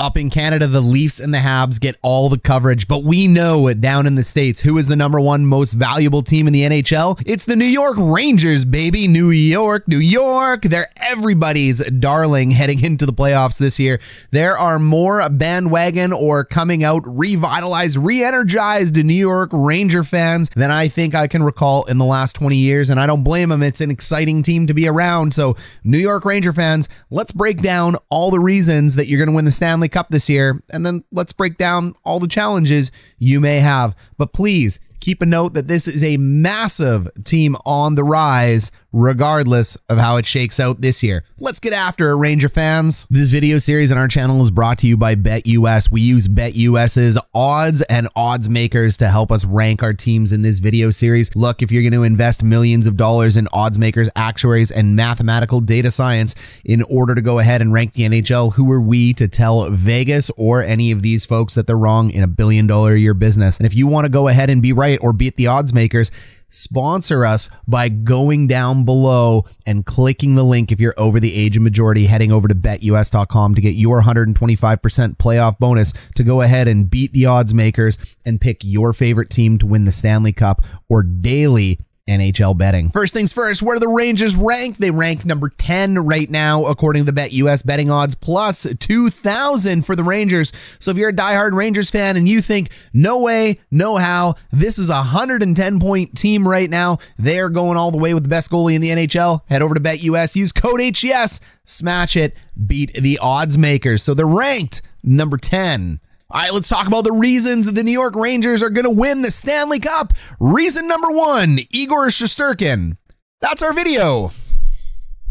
Up in Canada, the Leafs and the Habs get all the coverage, but we know down in the States who is the #1 most valuable team in the NHL. It's the New York Rangers, baby. New York, New York. They're everybody's darling heading into the playoffs this year. There are more bandwagon or coming out revitalized, re-energized New York Ranger fans than I think I can recall in the last 20 years, and I don't blame them. It's an exciting team to be around. So New York Ranger fans, let's break down all the reasons that you're going to win the Stanley Cup this year, and then let's break down all the challenges you may have. But please keep a note that this is a massive team on the rise, regardless of how it shakes out this year. Let's get after it, Ranger fans. This video series on our channel is brought to you by BetUS. We use BetUS's odds and odds makers to help us rank our teams in this video series. Look, if you're going to invest millions of dollars in odds makers, actuaries, and mathematical data science in order to go ahead and rank the NHL, who are we to tell Vegas or any of these folks that they're wrong in $1 billion a year business? And if you want to go ahead and be right or beat the odds makers, sponsor us by going down below and clicking the link if you're over the age of majority, heading over to betus.com to get your 125% playoff bonus to go ahead and beat the odds makers and pick your favorite team to win the Stanley Cup or daily NHL betting. First things first, where do the Rangers rank? They rank number 10 right now, according to the BetUS betting odds, plus 2,000 for the Rangers. So if you're a diehard Rangers fan and you think, no way, no how, this is a 110-point team right now, they're going all the way with the best goalie in the NHL, head over to BetUS, use code HES, smash it, beat the odds makers. So they're ranked number 10. All right, let's talk about the reasons that the New York Rangers are going to win the Stanley Cup. Reason number 1, Igor Shesterkin. That's our video.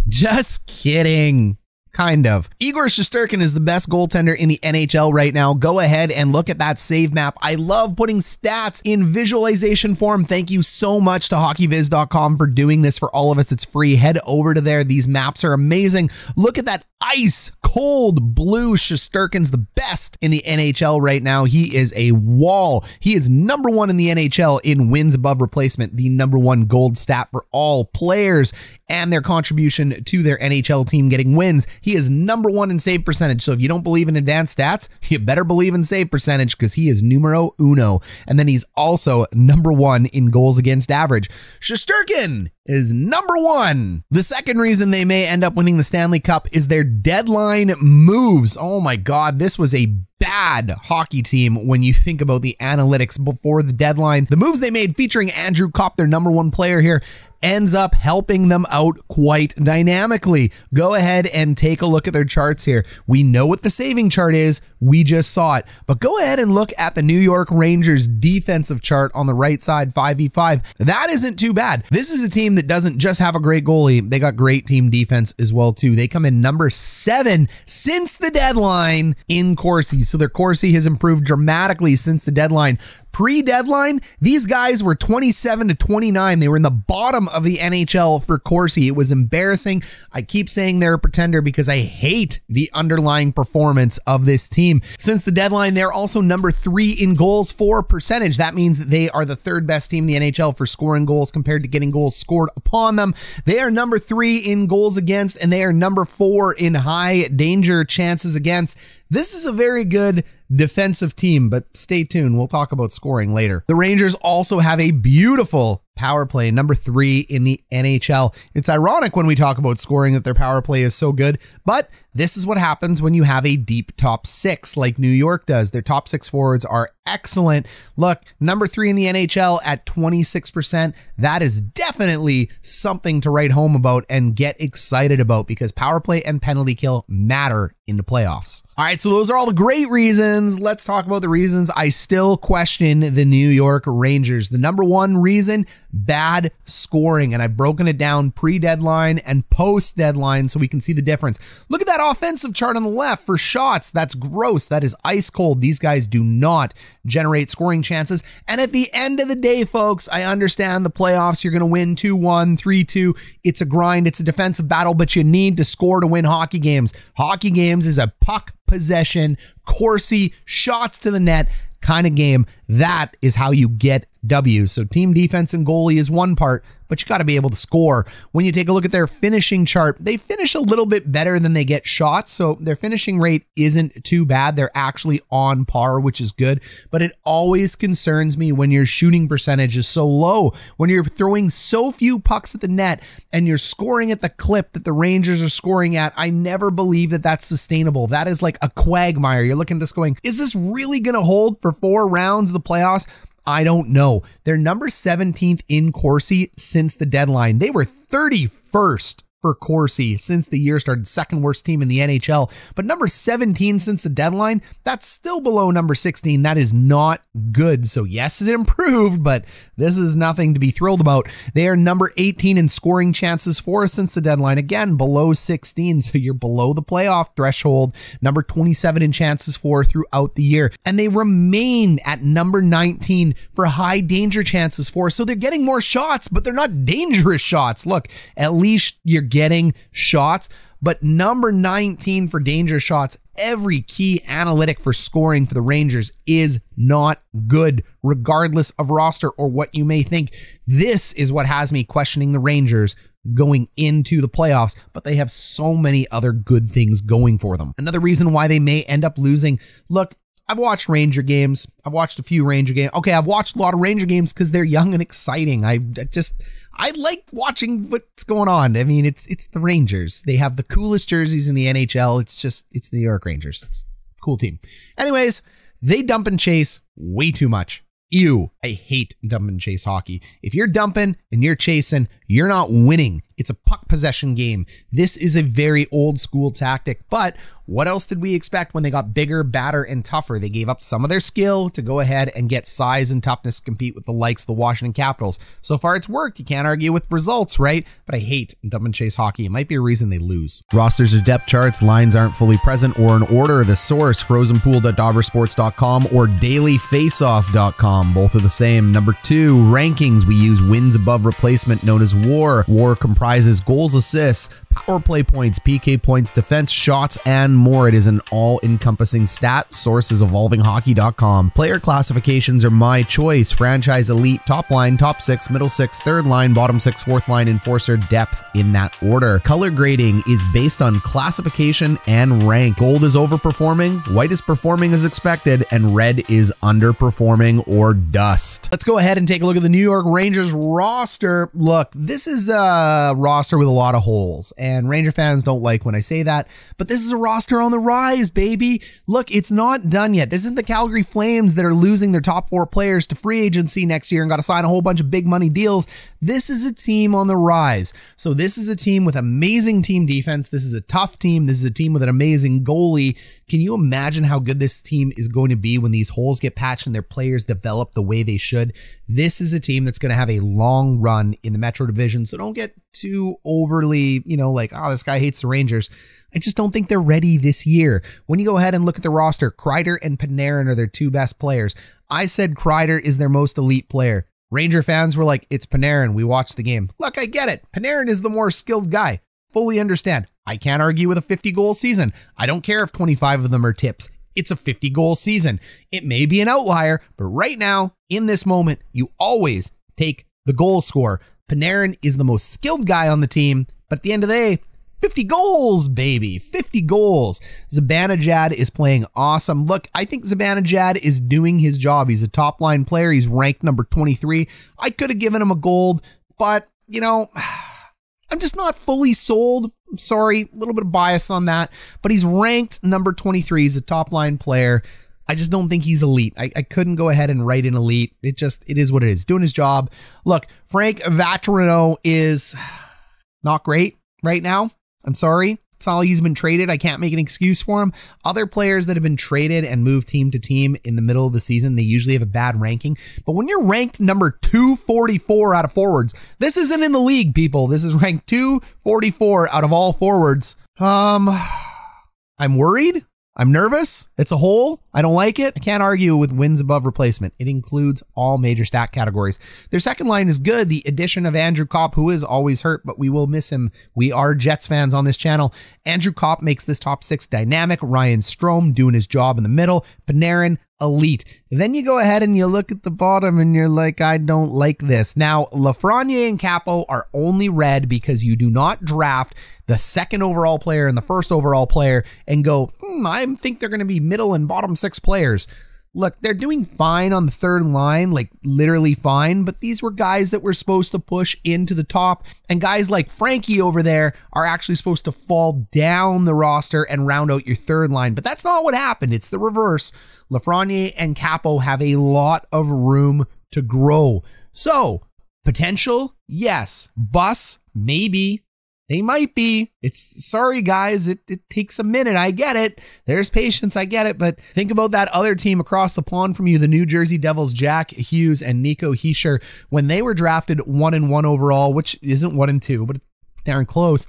Just kidding. Kind of. Igor Shesterkin is the best goaltender in the NHL right now. Go ahead and look at that save map. I love putting stats in visualization form. Thank you so much to hockeyviz.com for doing this for all of us. It's free. Head over to there. These maps are amazing. Look at that ice cold blue. Shesterkin's the best in the NHL right now. He is a wall. He is #1 in the NHL in wins above replacement, the #1 gold stat for all players and their contribution to their NHL team getting wins. He is #1 in save percentage. So if you don't believe in advanced stats, you better believe in save percentage because he is numero uno. And then he's also #1 in goals against average. Shesterkin is #1. The second reason they may end up winning the Stanley Cup is their deadline moves. Oh my God, this was a bad hockey team when you think about the analytics before the deadline. The moves they made featuring Andrew Copp, their #1 player here, ends up helping them out quite dynamically. Go ahead and take a look at their charts here. We know what the saving chart is. We just saw it. But go ahead and look at the New York Rangers defensive chart on the right side, 5v5. That isn't too bad. This is a team that doesn't just have a great goalie. They got great team defense as well too. They come in number 7 since the deadline in corsi. So their corsi has improved dramatically since the deadline. Pre-deadline, these guys were 27-29. They were in the bottom of the NHL for corsi. It was embarrassing. I keep saying they're a pretender because I hate the underlying performance of this team. Since the deadline, they're also number 3 in goals for percentage. That means that they are the 3rd best team in the NHL for scoring goals compared to getting goals scored upon them. They are number 3 in goals against, and they are number 4 in high danger chances against. This is a very good defensive team, but stay tuned. We'll talk about scoring later. The Rangers also have a beautiful power play, number 3 in the NHL. It's ironic when we talk about scoring that their power play is so good, but this is what happens when you have a deep top 6 like New York does. Their top 6 forwards are excellent. Look, number 3 in the NHL at 26%. That is definitely something to write home about and get excited about because power play and penalty kill matter in the playoffs. All right, so those are all the great reasons. Let's talk about the reasons I still question the New York Rangers. The #1 reason, bad scoring. And I've broken it down pre-deadline and post-deadline so we can see the difference. Look at that offensive chart on the left for shots. That's gross. That is ice cold. These guys do not generate scoring chances. And at the end of the day, folks, I understand the playoffs. You're going to win 2-1, 3-2. It's a grind. It's a defensive battle, but you need to score to win hockey games. Hockey games is a puck possession, corsi, shots to the net kind of game. That is how you get W. So team defense and goalie is one part, but you got to be able to score. When you take a look at their finishing chart, they finish a little bit better than they get shots. So their finishing rate isn't too bad. They're actually on par, which is good. But it always concerns me when your shooting percentage is so low, when you're throwing so few pucks at the net and you're scoring at the clip that the Rangers are scoring at. I never believe that that's sustainable. That is like a quagmire. You're looking at this going, is this really going to hold for 4 rounds of the playoffs? I don't know. They're number 17th in Corsi since the deadline. They were 31st for Corsi since the year started, second worst team in the NHL, but number 17 since the deadline, that's still below number 16. That is not good. So yes, it improved, but this is nothing to be thrilled about. They are number 18 in scoring chances for since the deadline, again, below 16. So you're below the playoff threshold, number 27 in chances for throughout the year. And they remain at number 19 for high danger chances for. So they're getting more shots, but they're not dangerous shots. Look, at least you're getting shots, but number 19 for danger shots, every key analytic for scoring for the Rangers is not good, regardless of roster or what you may think. This is what has me questioning the Rangers going into the playoffs, but they have so many other good things going for them. Another reason why they may end up losing, look, I've watched Ranger games. I've watched a few Ranger games. Okay, I've watched a lot of Ranger games because they're young and exciting. I like watching what's going on. I mean, it's the Rangers. They have the coolest jerseys in the NHL. It's the New York Rangers. It's a cool team. Anyways, they dump and chase way too much. Ew, I hate dump and chase hockey. If you're dumping and you're chasing, you're not winning. It's a puck possession game. This is a very old school tactic, but what else did we expect when they got bigger, badder, and tougher? They gave up some of their skill to go ahead and get size and toughness to compete with the likes of the Washington Capitals. So far it's worked. You can't argue with results, right? But I hate dump and chase hockey. It might be a reason they lose. Rosters or depth charts, lines aren't fully present or in order. The source, frozenpool.dobbersports.com or dailyfaceoff.com. Both are the same. Number 2, rankings. We use wins above replacement, known as WAR. WAR comprises goals, assists, power play points, PK points, defense, shots, and more. It is an all-encompassing stat. Source is evolvinghockey.com. Player classifications are my choice. Franchise, elite, top line, top 6, middle 6, third line, bottom 6, fourth line, enforcer, depth in that order. Color grading is based on classification and rank. Gold is overperforming, white is performing as expected, and red is underperforming or dust. Let's go ahead and take a look at the New York Rangers roster. Look, this is a roster with a lot of holes, and Ranger fans don't like when I say that, but this is a roster on the rise, baby. Look, it's not done yet. This isn't the Calgary Flames that are losing their top 4 players to free agency next year and got to sign a whole bunch of big money deals. This is a team on the rise. So this is a team with amazing team defense. This is a tough team. This is a team with an amazing goalie. Can you imagine how good this team is going to be when these holes get patched and their players develop the way they should? This is a team that's going to have a long run in the Metro Division. So don't get too overly, like, oh, this guy hates the Rangers. I just don't think they're ready this year. When you go ahead and look at the roster, Kreider and Panarin are their 2 best players. I said Kreider is their most elite player. Ranger fans were like, it's Panarin. We watched the game. Look, I get it. Panarin is the more skilled guy. Fully understand. I can't argue with a 50-goal season. I don't care if 25 of them are tips. It's a 50-goal season. It may be an outlier, but right now, in this moment, you always take the goal scorer. Panarin is the most skilled guy on the team, but at the end of the day, 50 goals, baby. 50 goals. Zibanejad is playing awesome. Look, I think Zibanejad is doing his job. He's a top-line player. He's ranked number 23. I could have given him a gold, but, I'm just not fully sold. I'm sorry, a little bit of bias on that, but he's ranked number 23. He's a top-line player. I just don't think he's elite. I couldn't go ahead and write in elite. It is what it is. Doing his job. Look, Frank Vatrano is not great right now. I'm sorry. It's not like he's been traded. I can't make an excuse for him. Other players that have been traded and moved team to team in the middle of the season, they usually have a bad ranking. But when you're ranked number 244 out of forwards, this isn't in the league, people. This is ranked 244 out of all forwards. I'm worried. I'm nervous. It's a hole. I don't like it. I can't argue with wins above replacement. It includes all major stat categories. Their second line is good. The addition of Andrew Copp, who is always hurt, but we will miss him. We are Jets fans on this channel. Andrew Copp makes this top 6 dynamic. Ryan Strome doing his job in the middle. Panarin, elite. Then you go ahead and you look at the bottom and you're like, I don't like this. Now, Lafreniere and Capo are only red because you do not draft the second overall player and the first overall player and go, I think they're going to be middle and bottom 6 players. Look, they're doing fine on the third line, like literally fine, but these were guys that were supposed to push into the top, and guys like Frankie over there are actually supposed to fall down the roster and round out your third line, but that's not what happened. It's the reverse. Lafreniere and Capo have a lot of room to grow. So, potential? Yes. Bus? Maybe. They might be. It's sorry, guys. It takes a minute. I get it. There's patience. I get it. But think about that other team across the pond from you, the New Jersey Devils, Jack Hughes and Nico Hischier, when they were drafted 1 and 1 overall, which isn't 1 and 2, but darn close.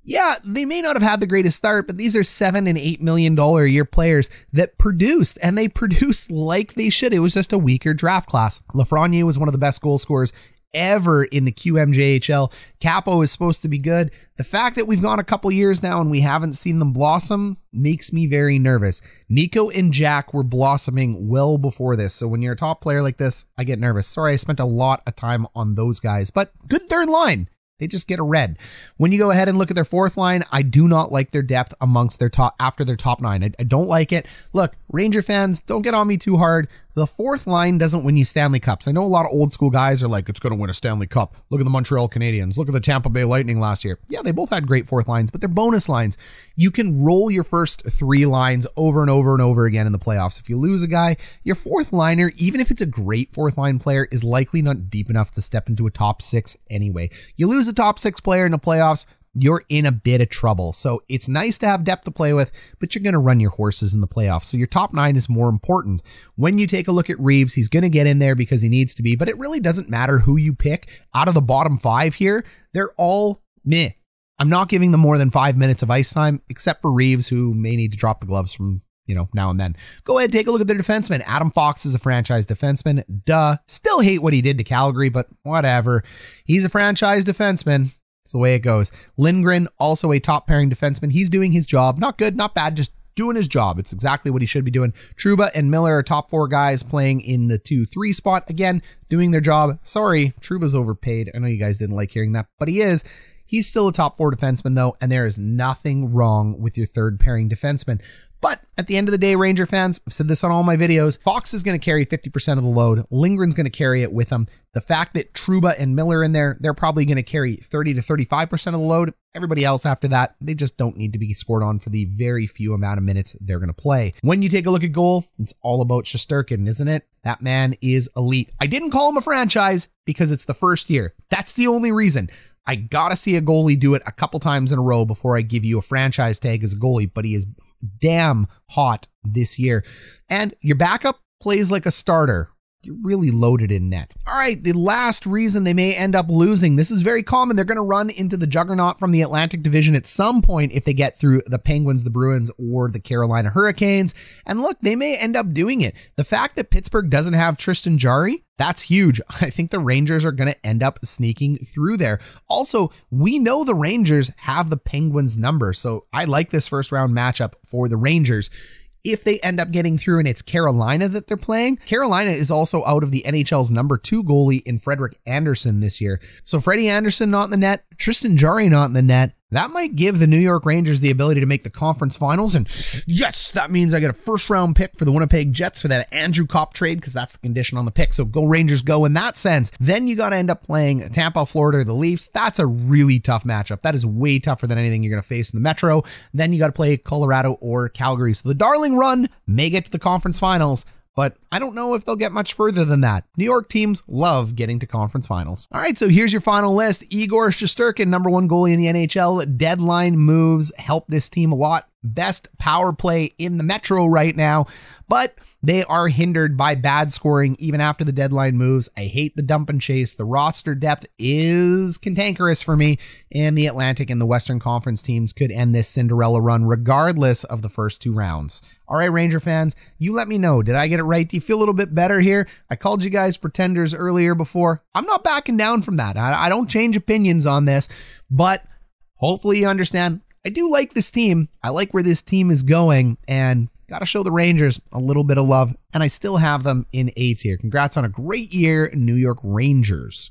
Yeah, they may not have had the greatest start, but these are $7 and $8 million a year players that produced, and they produced like they should. It was just a weaker draft class. Lafreniere was one of the best goal scorers ever in the QMJHL. Capo is supposed to be good. The fact that we've gone a couple years now and we haven't seen them blossom makes me very nervous. Nico and Jack were blossoming well before this. So when you're a top player like this, I get nervous. Sorry, I spent a lot of time on those guys, but good third line. They just get a red. When you go ahead and look at their fourth line, I do not like their depth amongst their top after their top 9. I don't like it. Look, Ranger fans, don't get on me too hard. The fourth line doesn't win you Stanley Cups. I know a lot of old school guys are like, it's going to win a Stanley Cup. Look at the Montreal Canadiens. Look at the Tampa Bay Lightning last year. Yeah, they both had great fourth lines, but they're bonus lines. You can roll your first 3 lines over and over and over again in the playoffs. If you lose a guy, your fourth liner, even if it's a great fourth line player, is likely not deep enough to step into a top 6 anyway. You lose a top 6 player in the playoffs, you're in a bit of trouble. So it's nice to have depth to play with, but you're going to run your horses in the playoffs. So your top 9 is more important. When you take a look at Reeves, he's going to get in there because he needs to be, but it really doesn't matter who you pick out of the bottom 5 here. They're all meh. I'm not giving them more than 5 minutes of ice time, except for Reeves, who may need to drop the gloves from, now and then. Go ahead, take a look at their defenseman. Adam Fox is a franchise defenseman. Duh. Still hate what he did to Calgary, but whatever. He's a franchise defenseman. It's the way it goes. Lindgren, also a top pairing defenseman. He's doing his job. Not good, not bad, just doing his job. It's exactly what he should be doing. Trouba and Miller are top 4 guys playing in the 2-3 spot. Again, doing their job. Sorry, Trouba's overpaid. I know you guys didn't like hearing that, but he is. He's still a top 4 defenseman though, and there is nothing wrong with your third pairing defenseman. But at the end of the day, Ranger fans, I've said this on all my videos, Fox is going to carry 50% of the load. Lindgren's going to carry it with him. The fact that Trouba and Miller in there, they're probably going to carry 30 to 35% of the load. Everybody else after that, they just don't need to be scored on for the very few amount of minutes they're going to play. When you take a look at goal, it's all about Shesterkin, isn't it? That man is elite. I didn't call him a franchise because it's the first year. That's the only reason. I got to see a goalie do it a couple times in a row before I give you a franchise tag as a goalie, but he is damn hot this year. And your backup plays like a starter. You're really loaded in net. All right, the last reason they may end up losing. This is very common. They're going to run into the juggernaut from the Atlantic Division at some point if they get through the Penguins, the Bruins, or the Carolina Hurricanes. And look, they may end up doing it. The fact that Pittsburgh doesn't have Tristan Jarry, that's huge. I think the Rangers are going to end up sneaking through there. Also, we know the Rangers have the Penguins number, so I like this first round matchup for the Rangers. If they end up getting through and it's Carolina that they're playing, Carolina is also out of the NHL's number 2 goalie in Frederik Andersen this year. So Freddie Andersen not in the net, Tristan Jarry not in the net. That might give the New York Rangers the ability to make the conference finals. And yes, that means I get a first round pick for the Winnipeg Jets for that Andrew Copp trade, because that's the condition on the pick. So go Rangers go in that sense. Then you got to end up playing Tampa, Florida, or the Leafs. That's a really tough matchup. That is way tougher than anything you're going to face in the Metro. Then you got to play Colorado or Calgary. So the Darling Run may get to the conference finals, but I don't know if they'll get much further than that. New York teams love getting to conference finals. All right, so here's your final list. Igor Shesterkin, number 1 goalie in the NHL. Deadline moves help this team a lot. Best power play in the Metro right now, but they are hindered by bad scoring even after the deadline moves. I hate the dump and chase. The roster depth is cantankerous for me, and the Atlantic and the Western Conference teams could end this Cinderella run regardless of the first 2 rounds. All right, Ranger fans, you let me know. Did I get it right? Do you feel a little bit better here? I called you guys pretenders earlier before. I'm not backing down from that. I don't change opinions on this, but hopefully you understand. I do like this team. I like where this team is going, and got to show the Rangers a little bit of love, and I still have them in A tier. Congrats on a great year, New York Rangers.